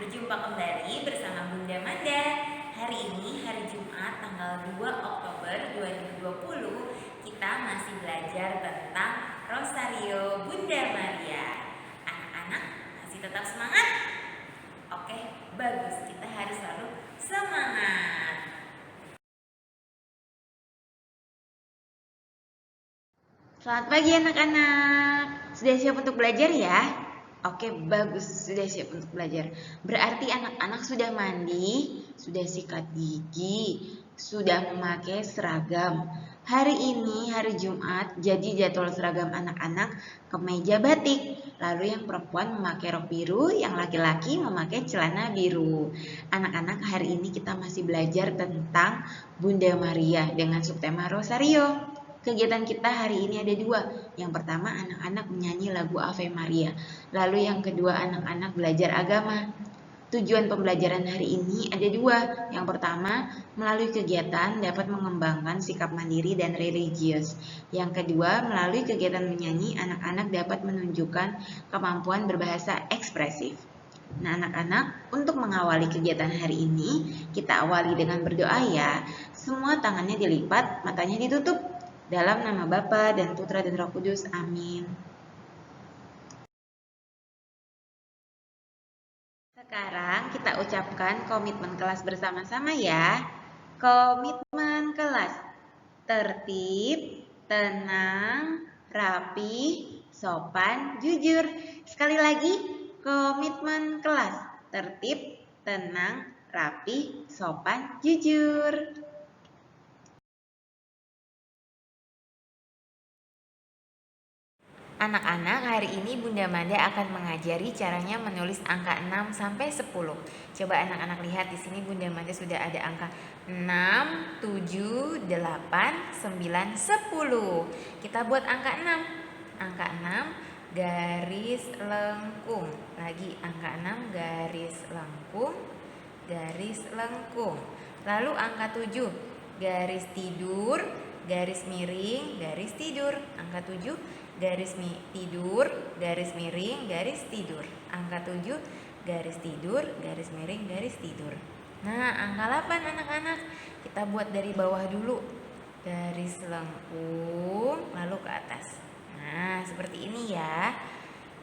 berjumpa kembali bersama Bunda Manda. Hari ini hari Jumat tanggal 2 Oktober 2020 kita masih belajar tentang Rosario Bunda Maria. Anak-anak masih tetap semangat? Oke, bagus. Kita harus selalu semangat. Selamat pagi anak-anak. Sudah siap untuk belajar ya? Oke, bagus, sudah siap untuk belajar. Berarti anak-anak sudah mandi, sudah sikat gigi, sudah memakai seragam. Hari ini hari Jumat, jadi jadwal seragam anak-anak kemeja batik. Lalu yang perempuan memakai rok biru, yang laki-laki memakai celana biru. Anak-anak, hari ini kita masih belajar tentang Bunda Maria dengan subtema Rosario. Kegiatan kita hari ini ada dua. Yang pertama, anak-anak menyanyi lagu Ave Maria. Lalu yang kedua, anak-anak belajar agama. Tujuan pembelajaran hari ini ada dua. Yang pertama, melalui kegiatan dapat mengembangkan sikap mandiri dan religius. Yang kedua, melalui kegiatan menyanyi, anak-anak dapat menunjukkan kemampuan berbahasa ekspresif. Nah anak-anak, untuk mengawali kegiatan hari ini, kita awali dengan berdoa ya. Semua tangannya dilipat, matanya ditutup. Dalam nama Bapa dan Putra dan Roh Kudus. Amin. Sekarang kita ucapkan komitmen kelas bersama-sama ya. Komitmen kelas. Tertib, tenang, rapi, sopan, jujur. Sekali lagi, komitmen kelas. Tertib, tenang, rapi, sopan, jujur. Anak-anak, hari ini Bunda Manda akan mengajari caranya menulis angka 6 sampai 10. Coba anak-anak lihat di sini Bunda Manda sudah ada angka 6, 7, 8, 9, 10. Kita buat angka 6. Angka 6 garis lengkung. Lagi angka 6 garis lengkung, garis lengkung. Lalu angka 7 garis tidur, garis miring, garis tidur. Angka 7 garis tidur, garis miring, garis tidur. Angka 7 garis tidur, garis miring, garis tidur. Nah, angka 8 anak-anak kita buat dari bawah dulu. Garis lengkung lalu ke atas. Nah, seperti ini ya.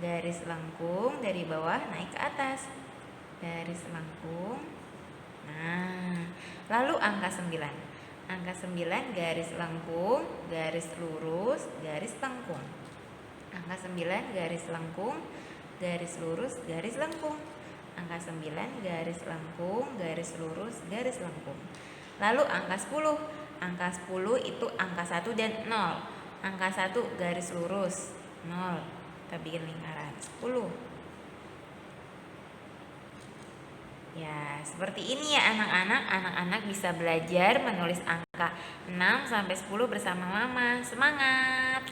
Garis lengkung dari bawah naik ke atas. Garis lengkung. Nah, lalu angka 9. Angka 9 garis lengkung, garis lurus, garis lengkung. Angka 9 garis lengkung, garis lurus, garis lengkung. Angka 9 garis lengkung, garis lurus, garis lengkung. Lalu angka 10. Angka 10 itu angka 1 dan 0. Angka 1 garis lurus, 0. Kita bikin lingkaran 10. Ya, seperti ini ya anak-anak. Anak-anak bisa belajar menulis angka 6 sampai 10 bersama Mama. Semangat!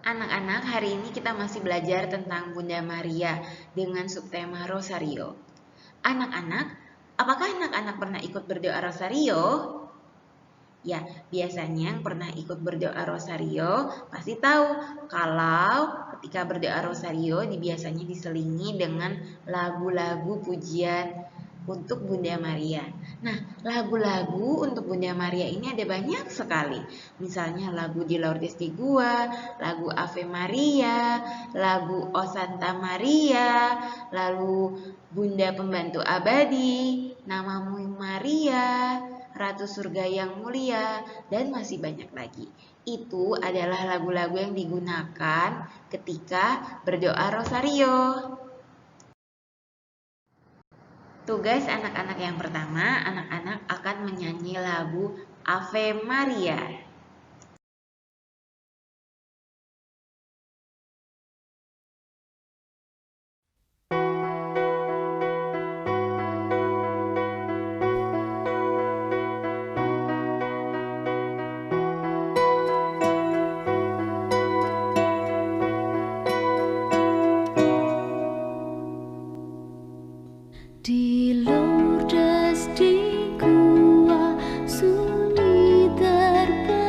Anak-anak, hari ini kita masih belajar tentang Bunda Maria dengan subtema Rosario. Anak-anak, apakah anak-anak pernah ikut berdoa Rosario? Ya, biasanya yang pernah ikut berdoa Rosario pasti tahu kalau ketika berdoa Rosario biasanya diselingi dengan lagu-lagu pujian untuk Bunda Maria. Nah, lagu-lagu untuk Bunda Maria ini ada banyak sekali. Misalnya lagu Di Lourdes di Gua, lagu Ave Maria, lagu O Santa Maria, lalu Bunda Pembantu Abadi, Namamu Maria, Ratu Surga yang Mulia, dan masih banyak lagi. Itu adalah lagu-lagu yang digunakan ketika berdoa Rosario. Tugas anak-anak yang pertama, anak-anak akan menyanyi lagu Ave Maria. Di Lourdes di gua sunyi terbenam.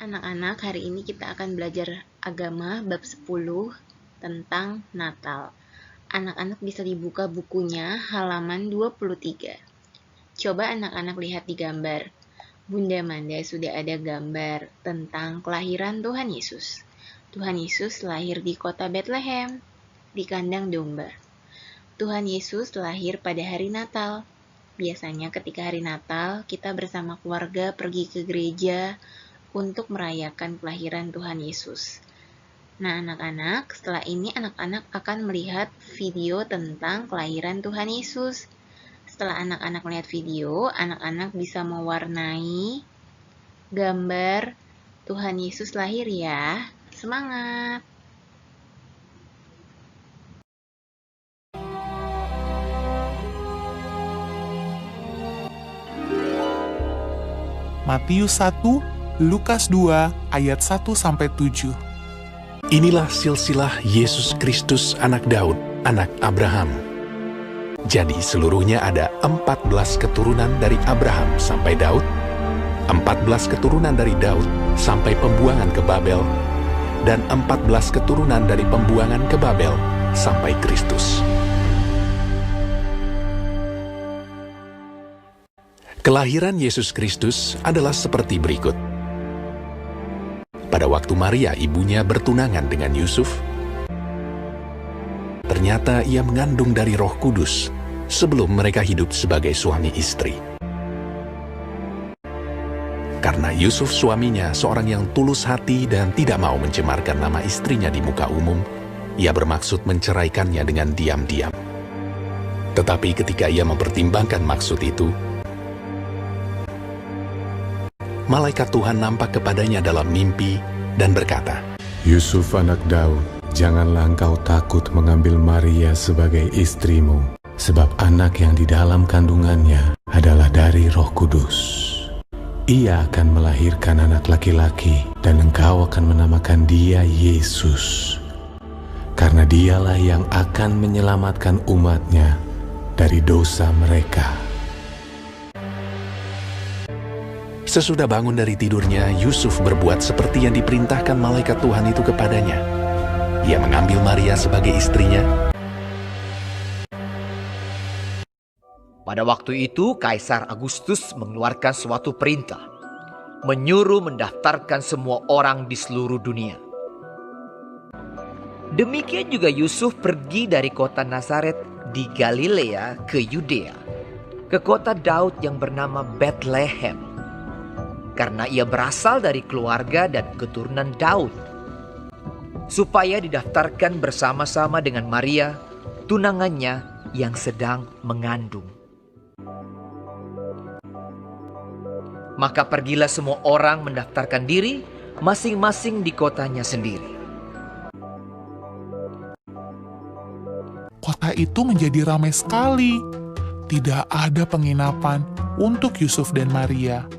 Anak-anak, hari ini kita akan belajar agama bab 10 tentang Natal. Anak-anak bisa dibuka bukunya halaman 23. Coba anak-anak lihat di gambar. Bunda Manda sudah ada gambar tentang kelahiran Tuhan Yesus. Tuhan Yesus lahir di kota Bethlehem, di kandang domba. Tuhan Yesus lahir pada hari Natal. Biasanya ketika hari Natal, kita bersama keluarga pergi ke gereja untuk merayakan kelahiran Tuhan Yesus. Nah, anak-anak, setelah ini anak-anak akan melihat video tentang kelahiran Tuhan Yesus. Setelah anak-anak melihat video, anak-anak bisa mewarnai gambar Tuhan Yesus lahir ya. Semangat! Matius 1, Lukas 2, ayat 1-7. Inilah silsilah Yesus Kristus anak Daud, anak Abraham. Jadi seluruhnya ada 14 keturunan dari Abraham sampai Daud, 14 keturunan dari Daud sampai pembuangan ke Babel, dan 14 keturunan dari pembuangan ke Babel sampai Kristus. Kelahiran Yesus Kristus adalah seperti berikut. Pada waktu Maria ibunya bertunangan dengan Yusuf, ternyata ia mengandung dari Roh Kudus sebelum mereka hidup sebagai suami istri. Karena Yusuf suaminya seorang yang tulus hati dan tidak mau mencemarkan nama istrinya di muka umum, ia bermaksud menceraikannya dengan diam-diam. Tetapi ketika ia mempertimbangkan maksud itu, malaikat Tuhan nampak kepadanya dalam mimpi dan berkata, Yusuf anak Daud, janganlah engkau takut mengambil Maria sebagai istrimu, sebab anak yang di dalam kandungannya adalah dari Roh Kudus. Ia akan melahirkan anak laki-laki, dan engkau akan menamakan dia Yesus, karena dialah yang akan menyelamatkan umatnya dari dosa mereka. Sesudah bangun dari tidurnya, Yusuf berbuat seperti yang diperintahkan malaikat Tuhan itu kepadanya. Ia mengambil Maria sebagai istrinya. Pada waktu itu, Kaisar Agustus mengeluarkan suatu perintah, menyuruh mendaftarkan semua orang di seluruh dunia. Demikian juga Yusuf pergi dari kota Nazaret di Galilea ke Yudea, ke kota Daud yang bernama Bethlehem, karena ia berasal dari keluarga dan keturunan Daud, supaya didaftarkan bersama-sama dengan Maria, tunangannya yang sedang mengandung. Maka pergilah semua orang mendaftarkan diri masing-masing di kotanya sendiri. Kota itu menjadi ramai sekali. Tidak ada penginapan untuk Yusuf dan Maria.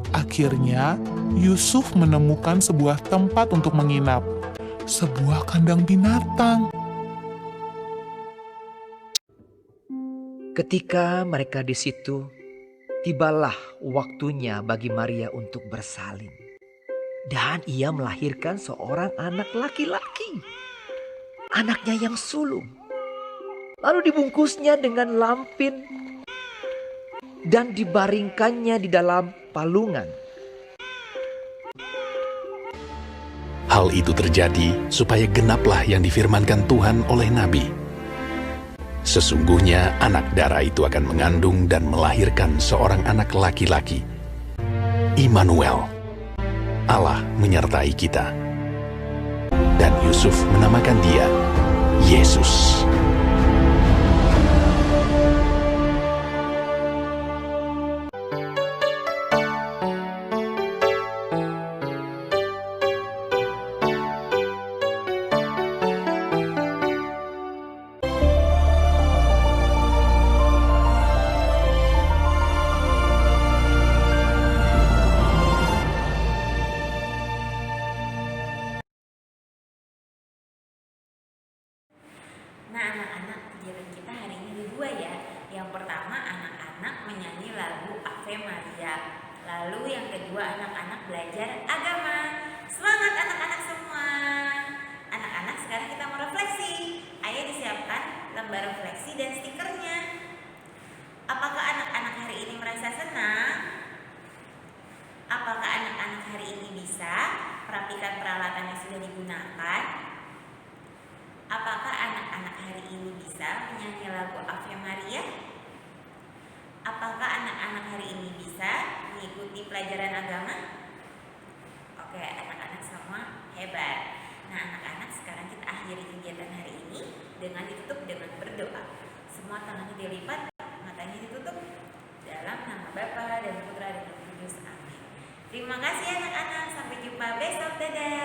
Akhirnya, Yusuf menemukan sebuah tempat untuk menginap, sebuah kandang binatang. Ketika mereka di situ, tibalah waktunya bagi Maria untuk bersalin. Dan ia melahirkan seorang anak laki-laki, anaknya yang sulung. Lalu dibungkusnya dengan lampin dan dibaringkannya di dalam palungan. Hal itu terjadi supaya genaplah yang difirmankan Tuhan oleh Nabi. Sesungguhnya anak darah itu akan mengandung dan melahirkan seorang anak laki-laki. Immanuel, Allah menyertai kita. Dan Yusuf menamakan dia Yesus. Nah, pertama anak-anak menyanyi lagu Ave Maria. Lalu yang kedua anak-anak belajar agama. Semangat anak-anak semua. Anak-anak sekarang kita mau refleksi. Ayo disiapkan lembar refleksi dan stikernya. Apakah anak-anak hari ini merasa senang? Apakah anak-anak hari ini bisa merapikan peralatan yang sudah digunakan? Apakah anak-anak hari ini bisa menyanyi lagu Ave Maria? Apakah anak-anak hari ini bisa mengikuti pelajaran agama? Oke, anak-anak semua hebat. Nah, anak-anak sekarang kita akhiri kegiatan hari ini dengan ditutup dengan berdoa. Semua tangannya dilipat, matanya ditutup. Dalam nama Bapa dan Putra dan Roh Kudus. Amin. Terima kasih anak-anak. Sampai jumpa besok. Dadah.